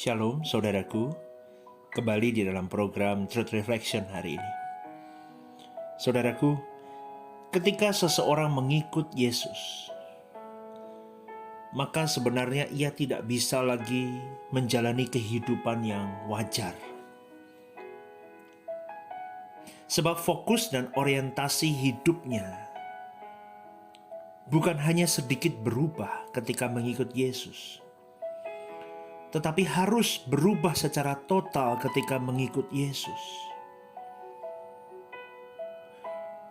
Shalom saudaraku, kembali di dalam program Truth Reflection hari ini. Saudaraku, ketika seseorang mengikut Yesus, maka sebenarnya ia tidak bisa lagi menjalani kehidupan yang wajar. Sebab fokus dan orientasi hidupnya bukan hanya sedikit berubah ketika mengikut Yesus, tetapi harus berubah secara total ketika mengikut Yesus.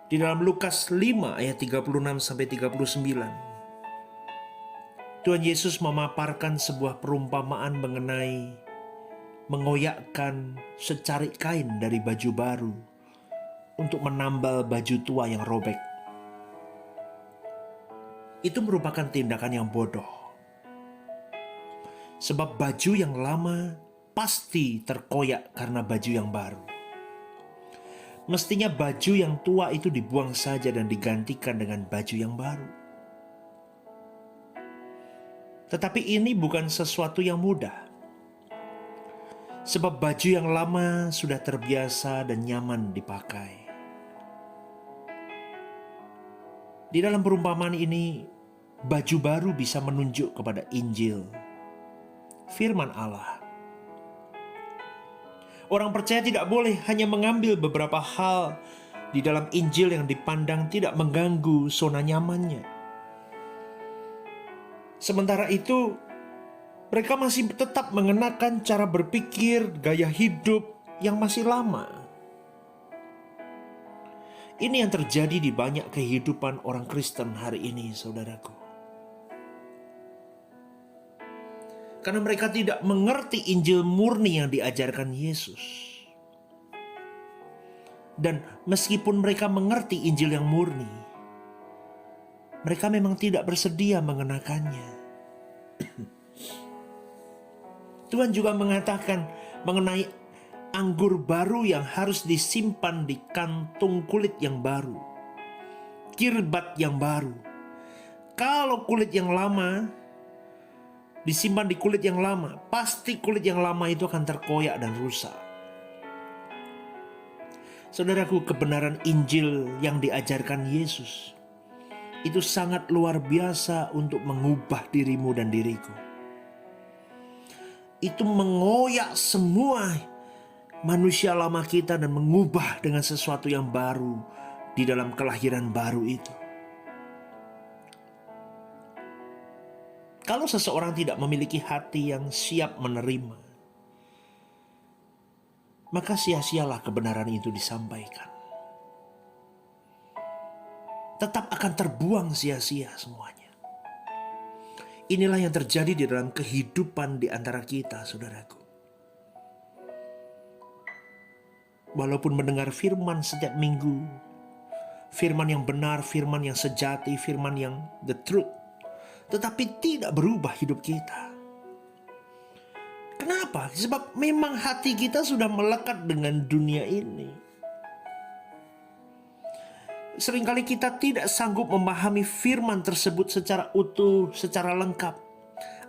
Di dalam Lukas 5 ayat 36-39, Tuhan Yesus memaparkan sebuah perumpamaan mengenai mengoyakkan secarik kain dari baju baru untuk menambal baju tua yang robek. Itu merupakan tindakan yang bodoh. Sebab baju yang lama pasti terkoyak karena baju yang baru. Mestinya baju yang tua itu dibuang saja dan digantikan dengan baju yang baru. Tetapi ini bukan sesuatu yang mudah. Sebab baju yang lama sudah terbiasa dan nyaman dipakai. Di dalam perumpamaan ini, baju baru bisa menunjuk kepada Injil, firman Allah. Orang percaya tidak boleh hanya mengambil beberapa hal di dalam Injil yang dipandang tidak mengganggu zona nyamannya. Sementara itu, mereka masih tetap mengenakan cara berpikir, gaya hidup yang masih lama. Ini yang terjadi di banyak kehidupan orang Kristen hari ini, saudaraku. Karena mereka tidak mengerti Injil murni yang diajarkan Yesus. Dan meskipun mereka mengerti Injil yang murni, mereka memang tidak bersedia mengenakannya. Tuhan juga mengatakan mengenai anggur baru yang harus disimpan di kantung kulit yang baru, kirbat yang baru. Kalau kulit yang lama disimpan di kulit yang lama, pasti kulit yang lama itu akan terkoyak dan rusak. Saudaraku, kebenaran Injil yang diajarkan Yesus itu sangat luar biasa untuk mengubah dirimu dan diriku. Itu mengoyak semua manusia lama kita dan mengubah dengan sesuatu yang baru di dalam kelahiran baru itu. Kalau seseorang tidak memiliki hati yang siap menerima, maka sia-sialah kebenaran itu disampaikan. Tetap akan terbuang sia-sia semuanya. Inilah yang terjadi di dalam kehidupan di antara kita, saudaraku. Walaupun mendengar firman setiap minggu, firman yang benar, firman yang sejati, firman yang the truth, tetapi tidak berubah hidup kita. Kenapa? Sebab memang hati kita sudah melekat dengan dunia ini. Seringkali kita tidak sanggup memahami firman tersebut secara utuh, secara lengkap.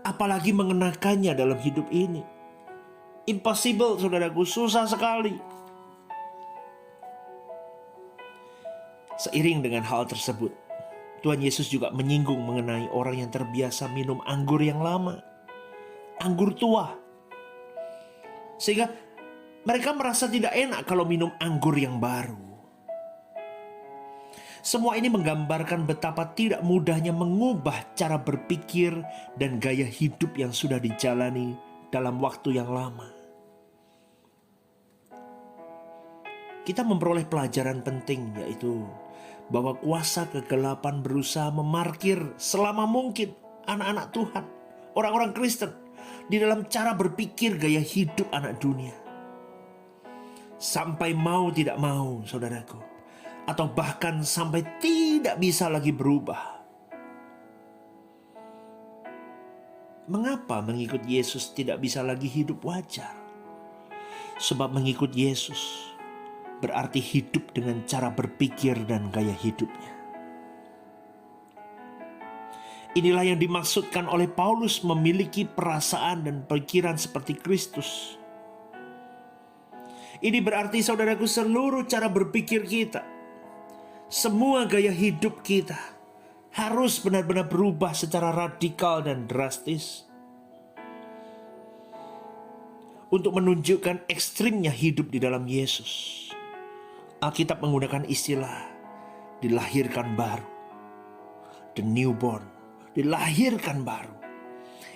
Apalagi mengenakannya dalam hidup ini. Impossible, saudaraku, susah sekali. Seiring dengan hal tersebut, Tuhan Yesus juga menyinggung mengenai orang yang terbiasa minum anggur yang lama, anggur tua. Sehingga mereka merasa tidak enak kalau minum anggur yang baru. Semua ini menggambarkan betapa tidak mudahnya mengubah cara berpikir dan gaya hidup yang sudah dijalani dalam waktu yang lama. Kita memperoleh pelajaran penting, yaitu bahwa kuasa kegelapan berusaha memarkir selama mungkin anak-anak Tuhan, orang-orang Kristen, di dalam cara berpikir gaya hidup anak dunia. Sampai mau tidak mau, saudaraku, atau bahkan sampai tidak bisa lagi berubah. Mengapa mengikut Yesus tidak bisa lagi hidup wajar? Sebab mengikut Yesus berarti hidup dengan cara berpikir dan gaya hidupnya. Inilah yang dimaksudkan oleh Paulus memiliki perasaan dan pikiran seperti Kristus. Ini berarti saudaraku, seluruh cara berpikir kita, semua gaya hidup kita harus benar-benar berubah secara radikal dan drastis untuk menunjukkan ekstrimnya hidup di dalam Yesus. Alkitab menggunakan istilah dilahirkan baru, the newborn, dilahirkan baru.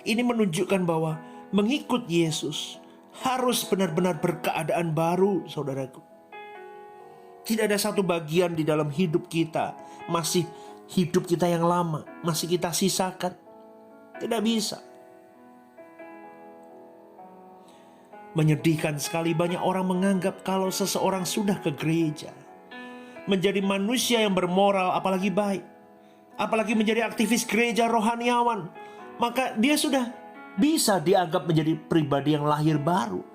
Ini menunjukkan bahwa mengikut Yesus harus benar-benar berkeadaan baru, saudaraku. Tidak ada satu bagian di dalam hidup kita masih hidup kita yang lama, masih kita sisakan. Tidak bisa. Menyedihkan sekali, banyak orang menganggap kalau seseorang sudah ke gereja, menjadi manusia yang bermoral, apalagi baik, apalagi menjadi aktivis gereja rohaniawan, maka dia sudah bisa dianggap menjadi pribadi yang lahir baru.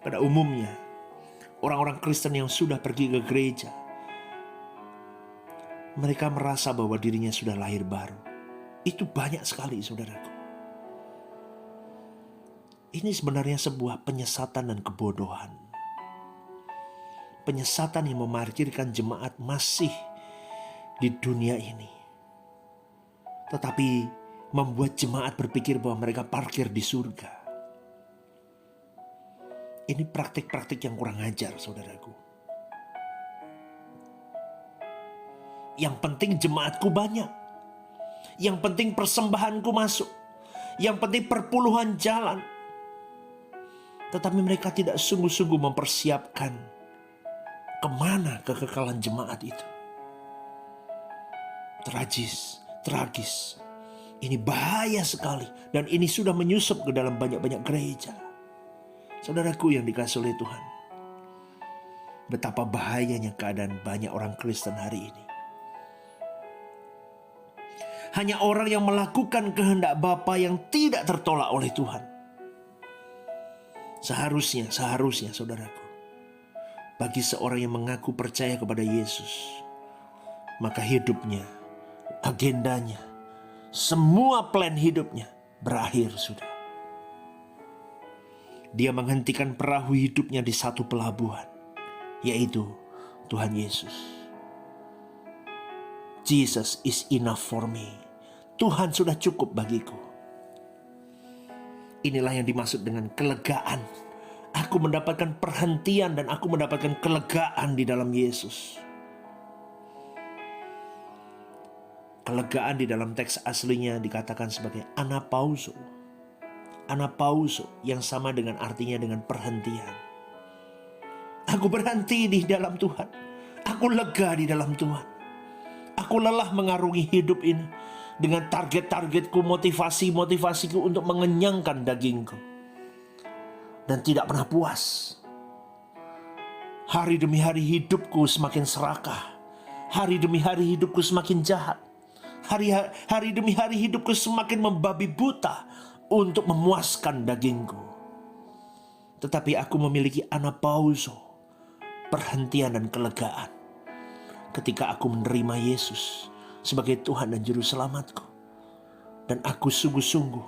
Pada umumnya, orang-orang Kristen yang sudah pergi ke gereja, mereka merasa bahwa dirinya sudah lahir baru. Itu banyak sekali, saudaraku. Ini sebenarnya sebuah penyesatan dan kebodohan. Penyesatan yang memarkirkan jemaat masih di dunia ini, tetapi membuat jemaat berpikir bahwa mereka parkir di surga. Ini praktik-praktik yang kurang ajar, saudaraku. Yang penting jemaatku banyak. Yang penting persembahanku masuk. Yang penting perpuluhan jalan. Tetapi mereka tidak sungguh-sungguh mempersiapkan kemana kekekalan jemaat itu. Tragis. Ini bahaya sekali. Dan ini sudah menyusup ke dalam banyak-banyak gereja. Saudaraku yang dikasihi oleh Tuhan, betapa bahayanya keadaan banyak orang Kristen hari ini. Hanya orang yang melakukan kehendak Bapa yang tidak tertolak oleh Tuhan. Seharusnya saudaraku, bagi seorang yang mengaku percaya kepada Yesus, maka hidupnya, agendanya, semua plan hidupnya berakhir sudah. Dia menghentikan perahu hidupnya di satu pelabuhan, yaitu Tuhan Yesus. Jesus is enough for me. Tuhan sudah cukup bagiku. Inilah yang dimaksud dengan kelegaan. Aku mendapatkan perhentian dan aku mendapatkan kelegaan di dalam Yesus. Kelegaan di dalam teks aslinya dikatakan sebagai anapauso. Anapauso yang sama dengan artinya dengan perhentian. Aku berhenti di dalam Tuhan. Aku lega di dalam Tuhan. Aku lelah mengarungi hidup ini dengan target-targetku, motivasiku untuk mengenyangkan dagingku. Dan tidak pernah puas. Hari demi hari hidupku semakin serakah. Hari demi hari hidupku semakin jahat. Hari demi hari hidupku semakin membabi buta untuk memuaskan dagingku. Tetapi aku memiliki anapauso, perhentian dan kelegaan, ketika aku menerima Yesus sebagai Tuhan dan Juru Selamatku. Dan aku sungguh-sungguh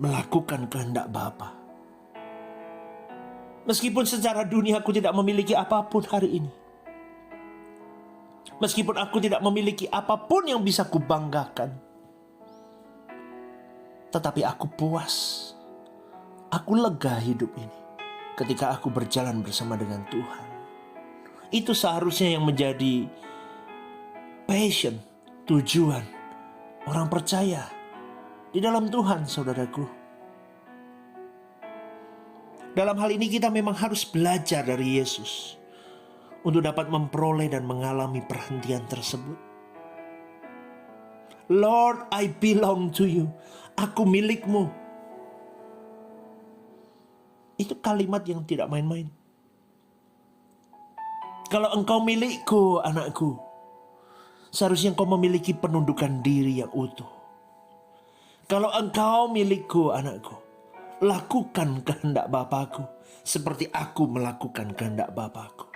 melakukan kehendak Bapa. Meskipun secara dunia aku tidak memiliki apapun hari ini. Meskipun aku tidak memiliki apapun yang bisa kubanggakan. Tetapi aku puas. Aku lega hidup ini ketika aku berjalan bersama dengan Tuhan. Itu seharusnya yang menjadi passion, tujuan orang percaya di dalam Tuhan, saudaraku. Dalam hal ini kita memang harus belajar dari Yesus untuk dapat memperoleh dan mengalami perhentian tersebut. Lord, I belong to you. Aku milikmu. Itu kalimat yang tidak main-main. Kalau engkau milikku, anakku, seharusnya engkau memiliki penundukan diri yang utuh. Kalau engkau milikku, anakku, lakukan kehendak Bapakku seperti aku melakukan kehendak Bapakku.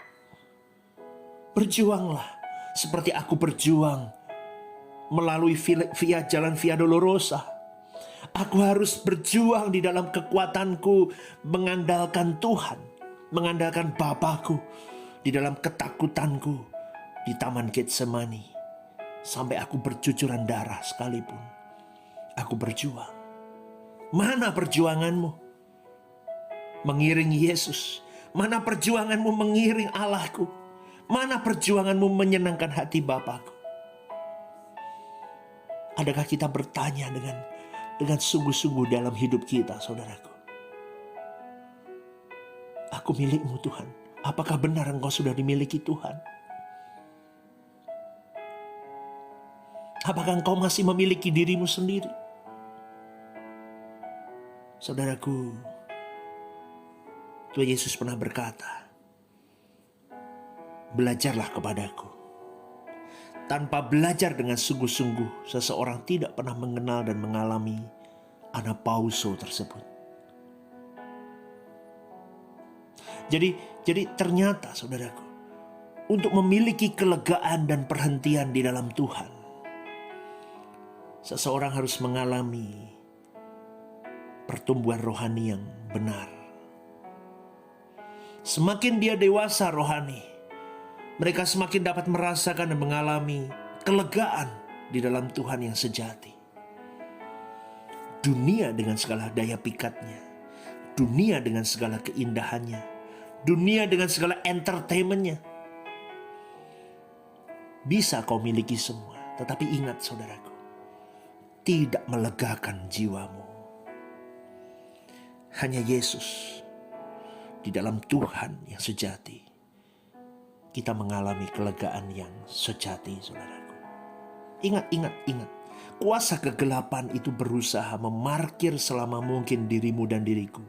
Berjuanglah seperti aku berjuang melalui via jalan Via Dolorosa. Aku harus berjuang di dalam kekuatanku, mengandalkan Tuhan, mengandalkan Bapakku, di dalam ketakutanku di Taman Getsemani, sampai aku bercucuran darah sekalipun. Aku berjuang. Mana perjuanganmu? Mengiring Yesus. Mana perjuanganmu mengiring Allahku? Mana perjuanganmu menyenangkan hati Bapakku? Adakah kita bertanya dengan sungguh-sungguh dalam hidup kita, saudaraku? Aku milikmu Tuhan. Apakah benar engkau sudah dimiliki Tuhan? Apakah engkau masih memiliki dirimu sendiri? Saudaraku, Tuhan Yesus pernah berkata, belajarlah kepadaku. Tanpa belajar dengan sungguh-sungguh, seseorang tidak pernah mengenal dan mengalami anapauso tersebut. Jadi ternyata saudaraku, untuk memiliki kelegaan dan perhentian di dalam Tuhan, seseorang harus mengalami pertumbuhan rohani yang benar. Semakin dia dewasa rohani, mereka semakin dapat merasakan dan mengalami kelegaan di dalam Tuhan yang sejati. Dunia dengan segala daya pikatnya, dunia dengan segala keindahannya, dunia dengan segala entertainmentnya, bisa kau miliki semua. Tetapi ingat saudaraku, tidak melegakan jiwamu. Hanya Yesus, di dalam Tuhan yang sejati, kita mengalami kelegaan yang sejati, saudaraku. Ingat. Kuasa kegelapan itu berusaha memarkir selama mungkin dirimu dan diriku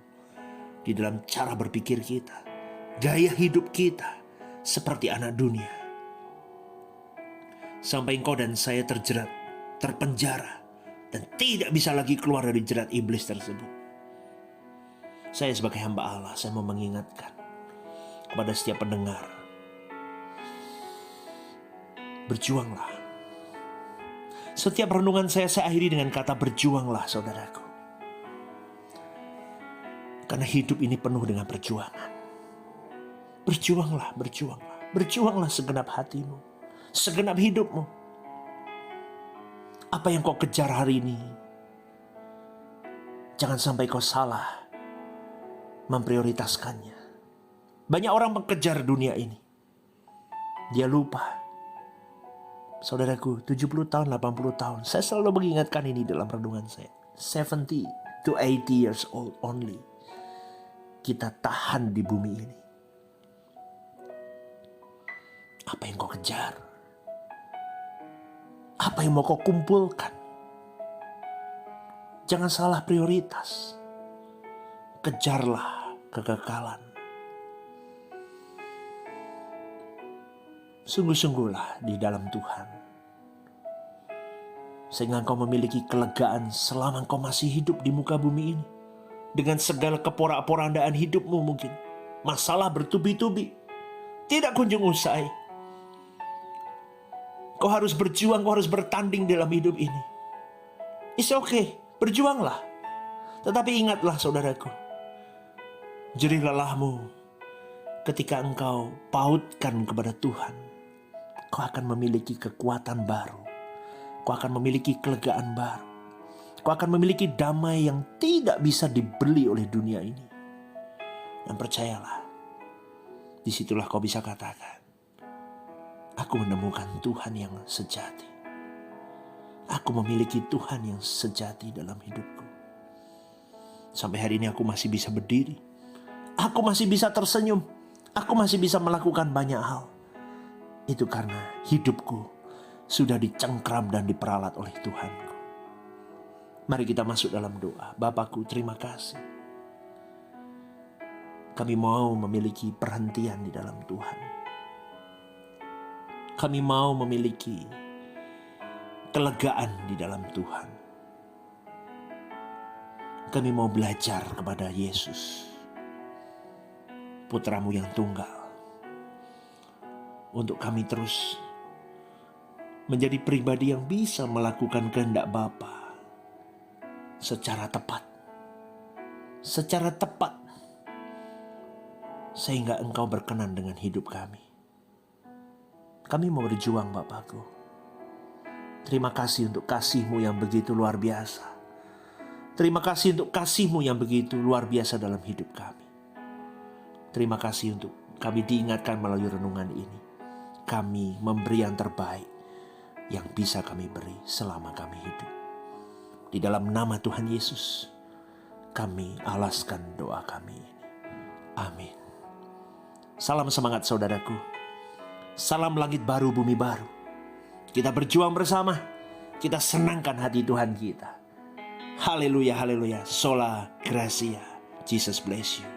di dalam cara berpikir kita, gaya hidup kita seperti anak dunia. Sampai engkau dan saya terjerat, terpenjara, dan tidak bisa lagi keluar dari jerat iblis tersebut. Saya sebagai hamba Allah, saya mau mengingatkan kepada setiap pendengar, berjuanglah. Setiap renungan saya akhiri dengan kata berjuanglah, saudaraku. Karena hidup ini penuh dengan perjuangan. Berjuanglah. Berjuanglah segenap hatimu, segenap hidupmu. Apa yang kau kejar hari ini, jangan sampai kau salah memprioritaskannya. Banyak orang mengejar dunia ini. Dia lupa. Saudaraku, 70 tahun, 80 tahun. Saya selalu mengingatkan ini dalam renungan saya. 70 to 80 years old only. Kita tahan di bumi ini. Apa yang kau kejar? Apa yang mau kau kumpulkan? Jangan salah prioritas. Kejarlah kekekalan. Sungguh-sungguhlah di dalam Tuhan, sehingga engkau memiliki kelegaan selama engkau masih hidup di muka bumi ini. Dengan segala keporak-porandaan hidupmu mungkin, masalah bertubi-tubi, tidak kunjung usai. Kau harus berjuang, kau harus bertanding dalam hidup ini. It's okay, berjuanglah. Tetapi ingatlah saudaraku, jerih lelahmu ketika engkau pautkan kepada Tuhan. Kau akan memiliki kekuatan baru. Kau akan memiliki kelegaan baru. Kau akan memiliki damai yang tidak bisa dibeli oleh dunia ini. Dan percayalah, disitulah kau bisa katakan, aku menemukan Tuhan yang sejati. Aku memiliki Tuhan yang sejati dalam hidupku. Sampai hari ini aku masih bisa berdiri. Aku masih bisa tersenyum. Aku masih bisa melakukan banyak hal. Itu karena hidupku sudah dicengkram dan diperalat oleh Tuhanku. Mari kita masuk dalam doa. Bapakku, terima kasih. Kami mau memiliki perhentian di dalam Tuhan. Kami mau memiliki kelegaan di dalam Tuhan. Kami mau belajar kepada Yesus, Putramu yang tunggal, untuk kami terus menjadi pribadi yang bisa melakukan kehendak Bapa secara tepat. Secara tepat. Sehingga Engkau berkenan dengan hidup kami. Kami mau berjuang Bapakku. Terima kasih untuk kasih-Mu yang begitu luar biasa. Terima kasih untuk kasih-Mu yang begitu luar biasa dalam hidup kami. Terima kasih untuk kami diingatkan melalui renungan ini. Kami memberi yang terbaik yang bisa kami beri selama kami hidup. Di dalam nama Tuhan Yesus, kami alaskan doa kami ini. Amin. Salam semangat saudaraku. Salam langit baru, bumi baru. Kita berjuang bersama. Kita senangkan hati Tuhan kita. Haleluya, haleluya. Sola Gracia. Jesus bless you.